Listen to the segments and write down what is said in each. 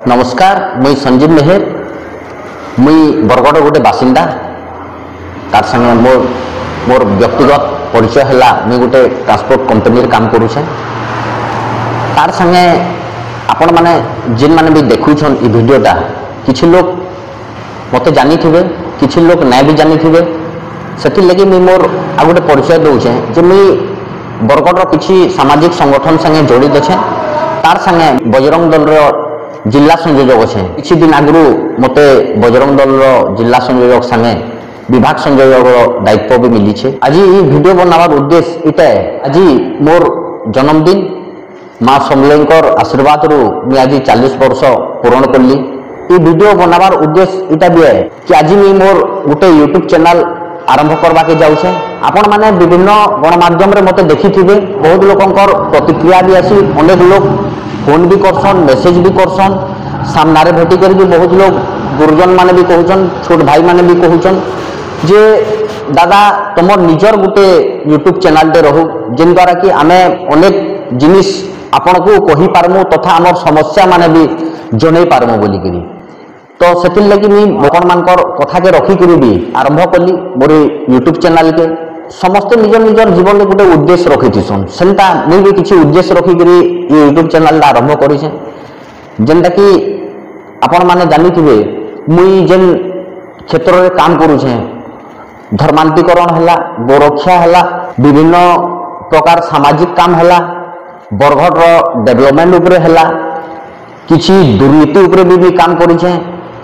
नमस्कार मुई संजीव मेहर मुई बरगड़ गोटे बासिंदा तार संगे मोर व्यक्तिगत परिचय है मुई गोटे ट्रांसपोर्ट कंपनी काम करुचे तार संगे आपण माने जिन माने भी देखुछन ई वीडियोटा किछि लोग मते जानी थिबे किछि लोग नै भी जानी थिबे सेति लगी मुई मोर आ गोटे परिचय दउछे जे मुई बरगड़ किछि सामाजिक संगठन संगे जड़ित छे तार संगे बजरंग दल रो जिला संयोजक अच्छे किसी दिन आगु मते बजरंग दल जिला संयोजक संगे विभाग संयोजक दायित्व भी मिली छे। आज ये वीडियो बनावार उद्देश्य इटा आज मोर जन्मदिन माँ समलेंकर आशीर्वाद रु मुझे आज 40 वर्ष पूर्ण कली। ये वीडियो बनावार उद्देश्य इटा भी है कि आज मुझे मोर गोटे यूट्यूब चैनल आरंभ करवा के जाऊे। आपण माने विभिन्न गणमाध्यम मते देखी थे बहुत लोकंकर प्रतिक्रिया भी आसी अनेक लोग फोन भी करसन मेसेज भी करसन सामने भेटी कर बहुत लोग गुरुजन माने भी कहउछन छोट भाई माने भी कहउछन जे दादा तुम निजर गोटे यूट्यूब चैनल टे रहू जिन द्वारा कि आमे अनेक जिनिस आपण को कहि पारमु तथा आमर समस्या माने भी जनै पारमु बोली करी तो सेतिल लगी मी बकन मानकर कथा के रखी करी भी आरंभ कली मोर यूट्यूब चैनल के समस्त निज निजर जीवन में गोटे उद्देश्य रखी थीसन सेंता मुझे भी किसी उद्देश्य रखिकी यूट्यूब चैनल आरंभ करे जेनटा कि आपण माने जानी थे मुई जेन क्षेत्र में काम करुचे धर्मांतरीकरण है गोरक्षा है विभिन्न प्रकार सामाजिक काम है बरगड़ डेवलपमेंट उपरे है किसी दुर्नीति उपरे भी काम करुचे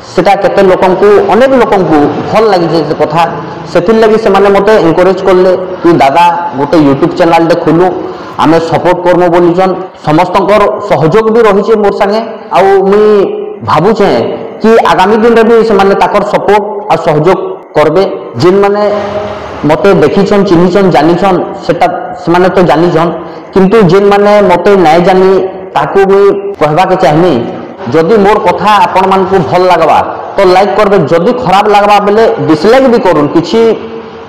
सेटा केते लोकन को अनेक लोकन को भल लगी से कथा सेथिर लगी से माने मते एनकरेज करले कि दादा गोटे यूट्यूब चैनल दे खोलू आमे सपोर्ट करमो बोलीजन समस्तंकर सहयोग भी रही मोर संगे आ मुई भाबुचे कि आगामी दिन रे भी से माने ताकर सपोर्ट और सहयोग करबे जिन माने मते देखिछन चिन्हिछन जानिछन सेटा से माने तो जानिछन किंतु जिन माने मते नै जानी ताकू मुई कहबा के चाहनी जदि मोर कथा आपण मान को भल लगवा तो लाइक करबे जदि खराब लगवा बेले डिसलाइक भी करूँ किसी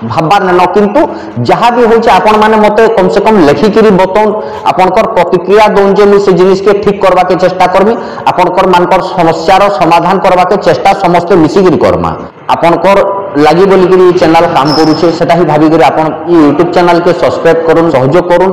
भाबार न किंतु जहाँ भी होचे आपण माने मते कम से कम लेखिकी बतौन आपणकर प्रतिक्रिया दौन जे से जिनिस के ठीक करवा के चेष्टा करमी आपणकर मानकर समस्यार समाधान करवा के चेष्टा समस्ते मिसिकी करमा आपणकर लगी बोलिकी चैनल काम करूचे सेटा ही भाविक आपण यूट्यूब चैनल के सब्सक्राइब करूँ सहयोग करूँ।